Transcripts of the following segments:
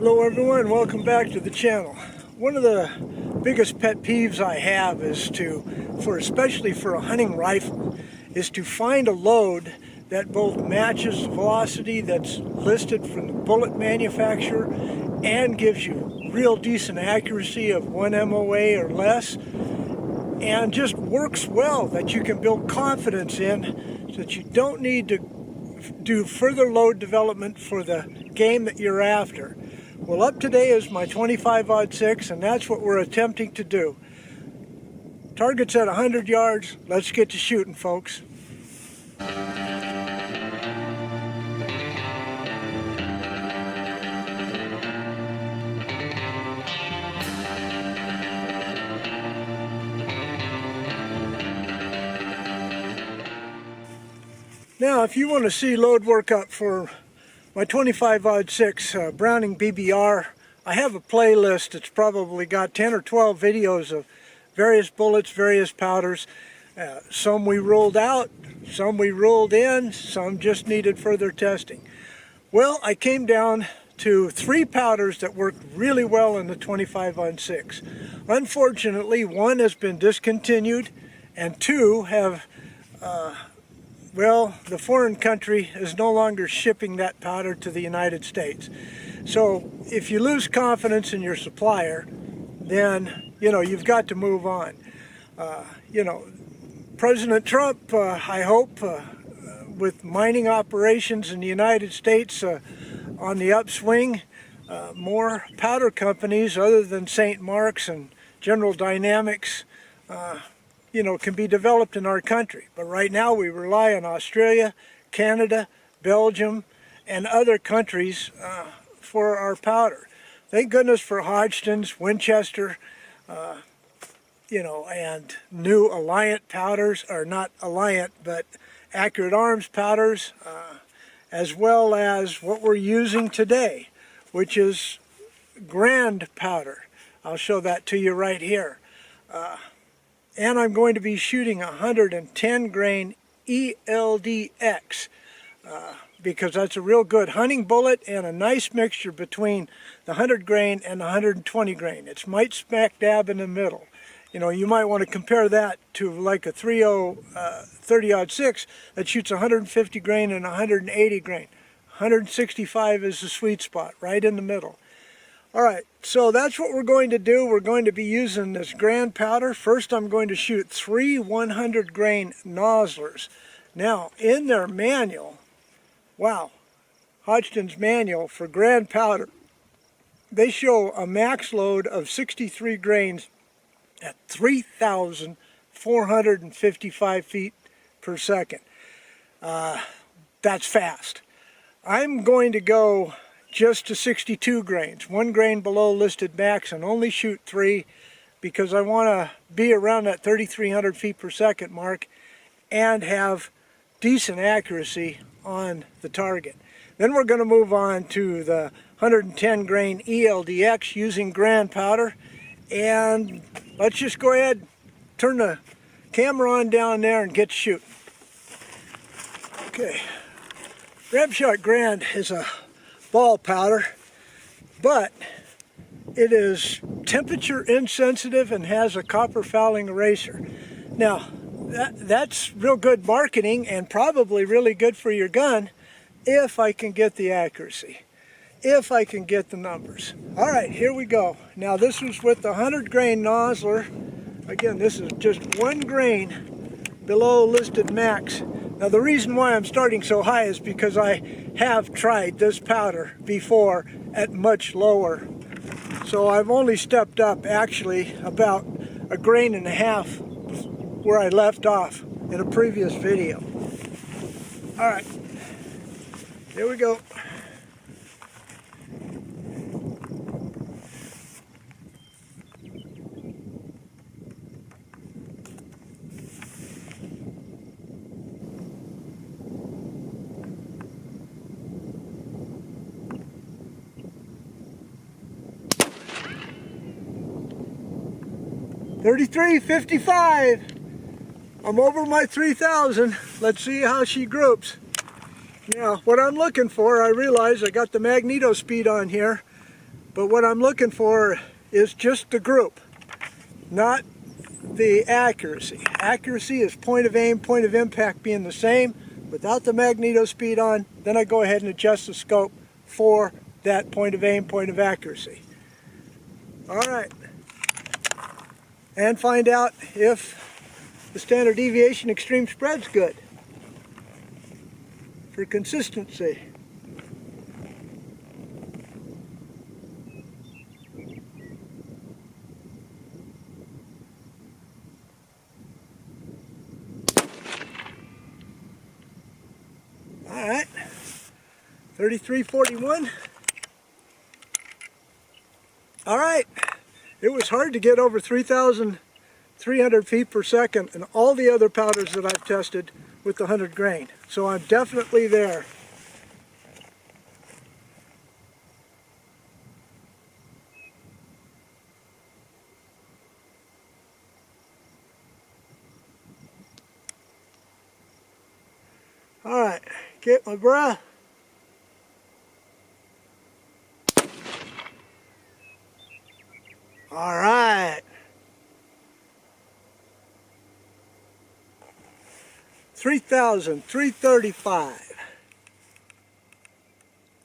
Hello everyone, welcome back to the channel. One of the biggest pet peeves I have is especially for a hunting rifle, is to find a load that both matches the velocity that's listed from the bullet manufacturer and gives you real decent accuracy of 1 MOA or less, and just works well, that you can build confidence in, so that you don't need to do further load development for the game that you're after. Well, up today is my 25-06, and that's what we're attempting to do. Target's at 100 yards. Let's get to shooting, folks. Now, if you want to see load workup for my 25-06 Browning BBR, I have a playlist that's probably got 10 or 12 videos of various bullets, various powders. Some we ruled out, some we ruled in, some just needed further testing. Well, I came down to 3 powders that worked really well in the 25-06. Unfortunately, 1 has been discontinued, and 2 have well, the foreign country is no longer shipping that powder to the United States. So if you lose confidence in your supplier, then, you've got to move on. President Trump, I hope, with mining operations in the United States on the upswing, more powder companies other than St. Mark's and General Dynamics can be developed in our country. But right now we rely on Australia, Canada, Belgium, and other countries for our powder. Thank goodness for Hodgdon's, Winchester, and new Alliant powders, or not Alliant, but Accurate Arms powders, as well as what we're using today, which is Grand powder. I'll show that to you right here. And I'm going to be shooting 110 grain ELDX because that's a real good hunting bullet and a nice mixture between the 100 grain and the 120 grain. It's right smack dab in the middle. You might want to compare that to like a 30-06 that shoots 150 grain and 180 grain. 165 is the sweet spot, right in the middle. Alright, so that's what we're going to do. We're going to be using this Grand powder. First I'm going to shoot 3 100 grain nozzlers. Now, in their manual, wow, Hodgdon's manual for Grand powder, they show a max load of 63 grains at 3,455 feet per second. That's fast. I'm going to go just to 62 grains, 1 grain below listed max, and only shoot 3 because I want to be around that 3,300 feet per second mark and have decent accuracy on the target. Then we're going to move on to the 110 grain ELDX using Grand powder, and let's just go ahead, turn the camera on down there and get shooting. Okay, Ramshot Grand is a ball powder, but it is temperature insensitive and has a copper fouling eraser. Now, that's real good marketing and probably really good for your gun if I can get the accuracy, if I can get the numbers. All right, here we go. Now this was with the 100 grain nozzler. Again, this is just 1 grain below listed max. Now the reason why I'm starting so high is because I have tried this powder before at much lower. So I've only stepped up actually about 1.5 grains where I left off in a previous video. Alright, here we go. .33.55. I'm over my 3,000. Let's see how she groups. Now, what I'm looking for, I realize I got the magneto speed on here. But what I'm looking for is just the group, not the accuracy. Accuracy is point of aim, point of impact being the same. Without the magneto speed on, then I go ahead and adjust the scope for that point of aim, point of accuracy. Alright. And find out if the standard deviation extreme spread's good for consistency. Alright, 3341. Alright, it was hard to get over 3,300 feet per second in all the other powders that I've tested with the 100 grain. So I'm definitely there. Alright, get my breath. Alright. 3,335.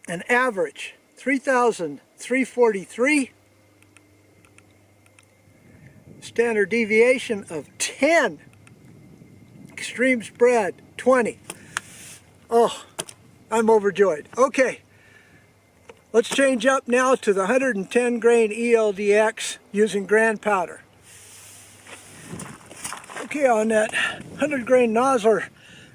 An average 3,343. Standard deviation of 10. Extreme spread 20. Oh, I'm overjoyed. Okay, let's change up now to the 110 grain ELDX using Grand powder. Okay, on that 100 grain nozzler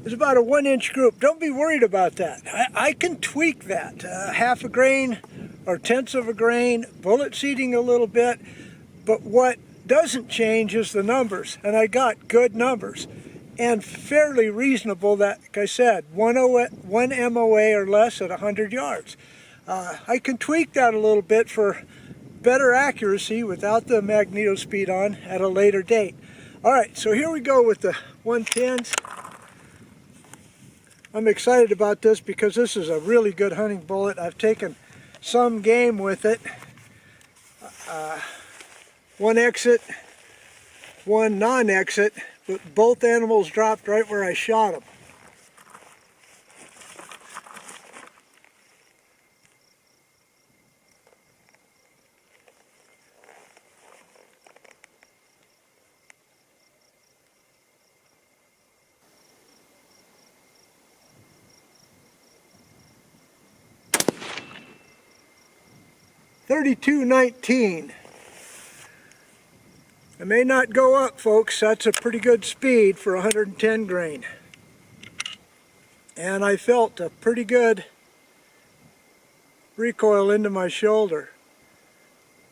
is about a 1-inch group. Don't be worried about that. I can tweak that. Half a grain or tenths of a grain, bullet seeding a little bit, but what doesn't change is the numbers, and I got good numbers. And fairly reasonable, that, like I said, 1 MOA or less at 100 yards. I can tweak that a little bit for better accuracy without the magneto speed on at a later date. Alright, so here we go with the 110s. I'm excited about this because this is a really good hunting bullet. I've taken some game with it. One exit, one non-exit. But both animals dropped right where I shot them. .32-19. It may not go up, folks. That's a pretty good speed for 110 grain. And I felt a pretty good recoil into my shoulder.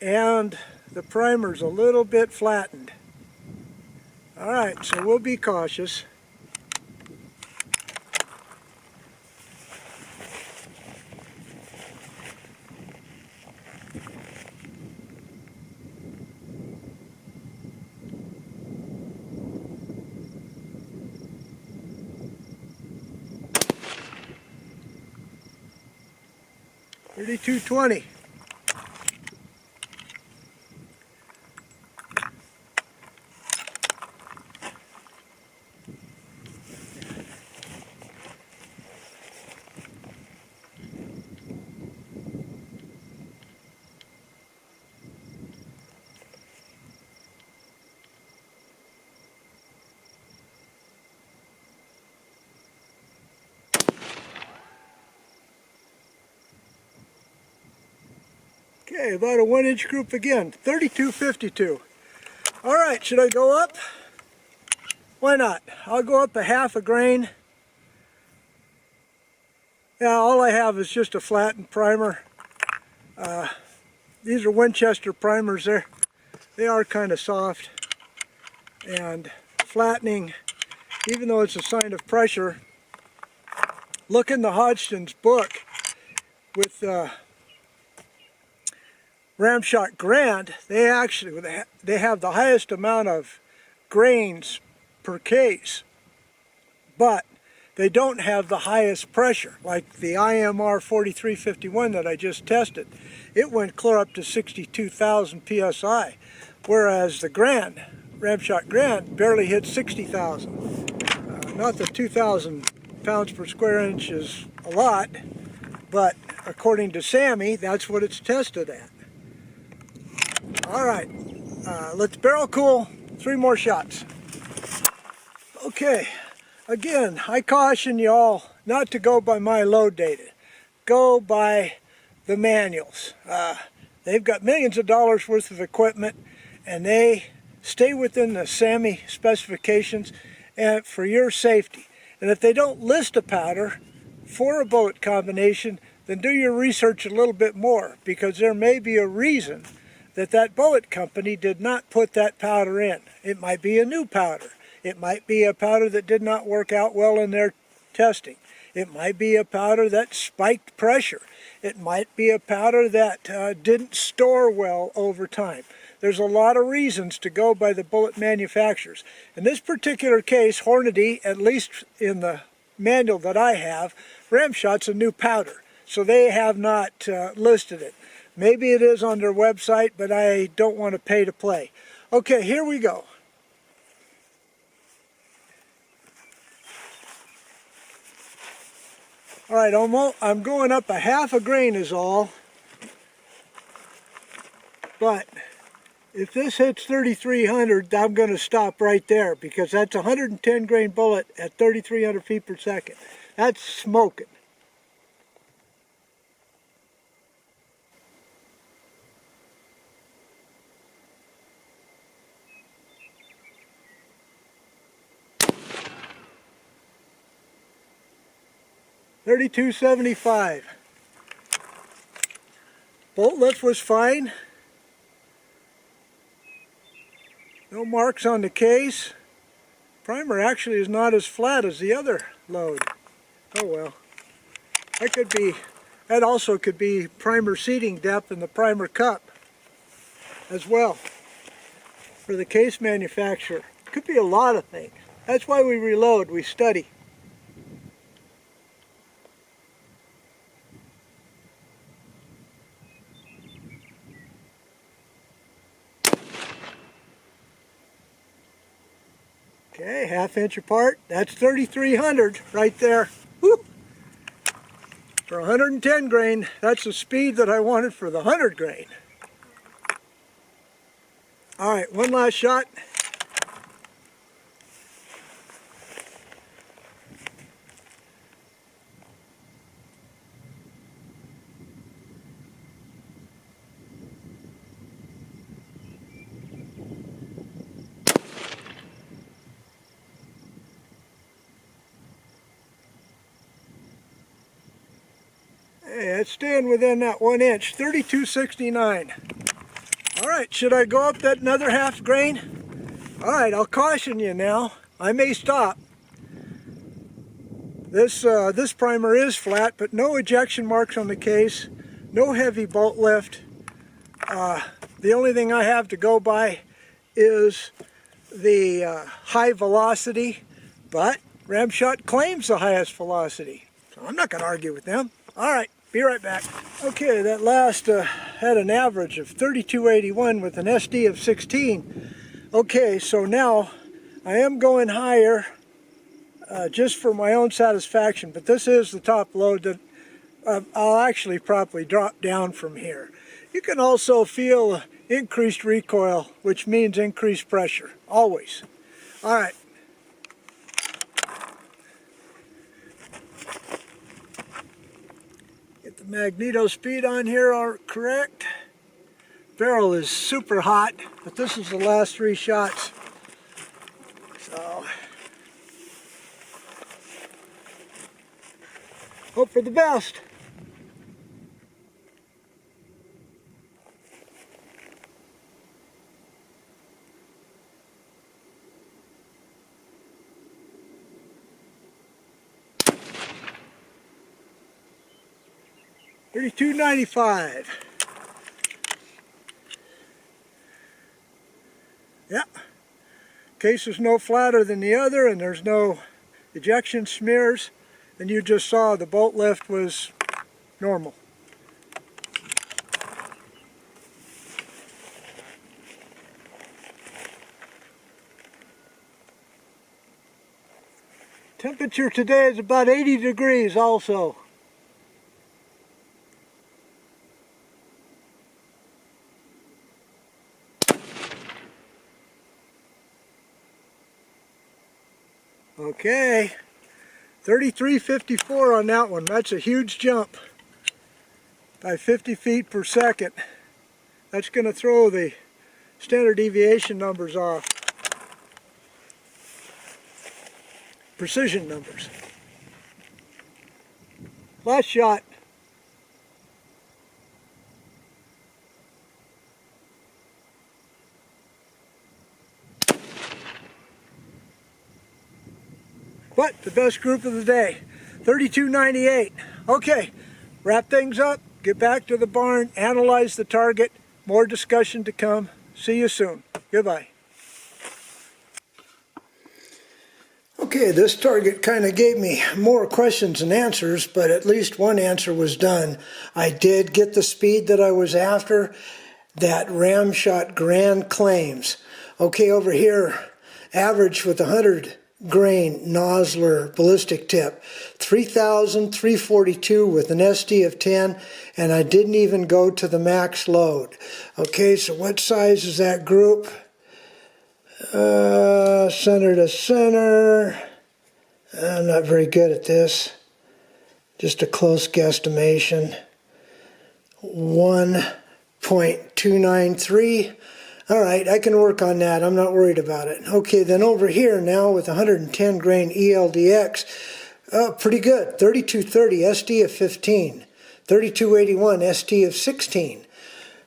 And the primer's a little bit flattened. Alright, so we'll be cautious. .32-20. Okay, about a 1-inch group again, 32-52. All right, should I go up? Why not? I'll go up a half a grain. Yeah, all I have is just a flattened primer. These are Winchester primers. They are kind of soft. And flattening, even though it's a sign of pressure, look in the Hodgson's book with Ramshot Grand. They have the highest amount of grains per case, but they don't have the highest pressure, like the IMR 4351 that I just tested. It went clear up to 62,000 psi, whereas the Grand, Ramshot Grand, barely hit 60,000. Not that 2,000 pounds per square inch is a lot, but according to SAAMI, that's what it's tested at. All right, let's barrel cool 3 more shots. Okay, again, I caution y'all not to go by my load data. Go by the manuals. They've got millions of dollars worth of equipment, and they stay within the SAAMI specifications and for your safety. And if they don't list a powder for a bullet combination, then do your research a little bit more, because there may be a reason that that bullet company did not put that powder in. It might be a new powder. It might be a powder that did not work out well in their testing. It might be a powder that spiked pressure. It might be a powder that didn't store well over time. There's a lot of reasons to go by the bullet manufacturers. In this particular case, Hornady, at least in the manual that I have, Ramshot's a new powder, so they have not listed it. Maybe it is on their website, but I don't want to pay to play. Okay, here we go. All right, I'm going up a half a grain is all. But if this hits 3,300, I'm going to stop right there, because that's a 110 grain bullet at 3,300 feet per second. That's smoking. $32.75. Bolt lift was fine. No marks on the case. Primer actually is not as flat as the other load. Oh well. That also could be primer seating depth in the primer cup as well for the case manufacturer. Could be a lot of things. That's why we reload, we study. Okay, ½ inch apart. That's 3,300 right there. Woo! For 110 grain, that's the speed that I wanted for the 100 grain. All right, one last shot. Hey, it's staying within that 1 inch, 32.69. All right, should I go up that another half grain? All right, I'll caution you now. I may stop. This primer is flat, but no ejection marks on the case, no heavy bolt lift. The only thing I have to go by is the high velocity, but Ramshot claims the highest velocity, so I'm not going to argue with them. All right, be right back. Okay, that last had an average of 32.81 with an SD of 16. Okay, so now I am going higher just for my own satisfaction, but this is the top load that I'll actually probably drop down from here. You can also feel increased recoil, which means increased pressure, always. All right. Get the magneto speed on here all correct. Barrel is super hot, but this is the last 3 shots. So, hope for the best. $32.95. Yeah. Case is no flatter than the other, and there's no ejection smears, and you just saw the bolt lift was normal. Temperature today is about 80 degrees also. Okay, 3354 on that one. That's a huge jump by 50 feet per second. That's going to throw the standard deviation numbers off. Precision numbers. Last shot. But the best group of the day, 3298. Okay, wrap things up, get back to the barn, analyze the target. More discussion to come. See you soon. Goodbye. Okay, this target kind of gave me more questions than answers, but at least one answer was done. I did get the speed that I was after that Ramshot Grand claims. Okay, over here, average with 100 grain Nosler ballistic tip, 3,342 with an SD of 10, and I didn't even go to the max load. Okay, so what size is that group? Center to center. I'm not very good at this. Just a close guesstimation. 1.293. All right, I can work on that. I'm not worried about it. Okay, then over here now with 110 grain ELDX, pretty good. 3230 SD of 15, 3281 SD of 16,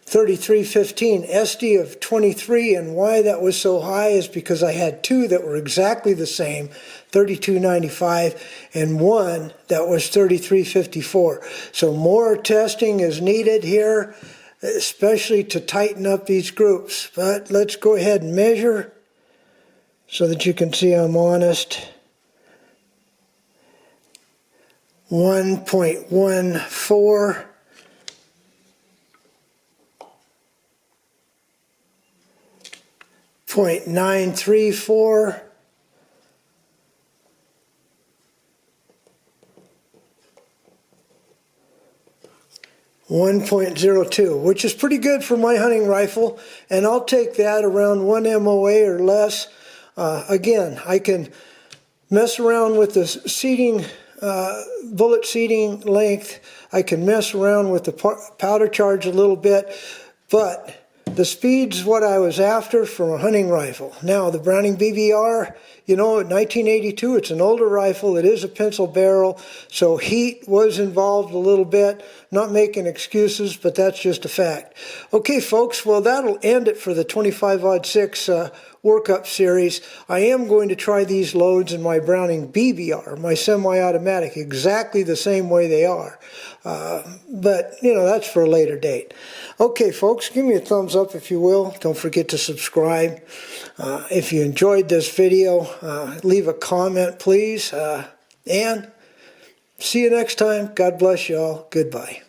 3315 SD of 23, and why that was so high is because I had two that were exactly the same, 3295, and one that was 3354. So more testing is needed here, especially to tighten up these groups. But let's go ahead and measure so that you can see I'm honest. 1.14, 0.934, 1.02, which is pretty good for my hunting rifle, and I'll take that around 1 MOA or less. Again, I can mess around with the seating, bullet seating length. I can mess around with the powder charge a little bit, but the speed's what I was after from a hunting rifle. Now, the Browning BBR, you know, in 1982, it's an older rifle. It is a pencil barrel, so heat was involved a little bit. Not making excuses, but that's just a fact. Okay, folks, well, that'll end it for the 25-06 workup series. I am going to try these loads in my Browning BBR, my semi-automatic, exactly the same way they are. But, you know, that's for a later date. Okay, folks, give me a thumbs up if you will. Don't forget to subscribe. If you enjoyed this video, leave a comment, please. And see you next time. God bless you all. Goodbye.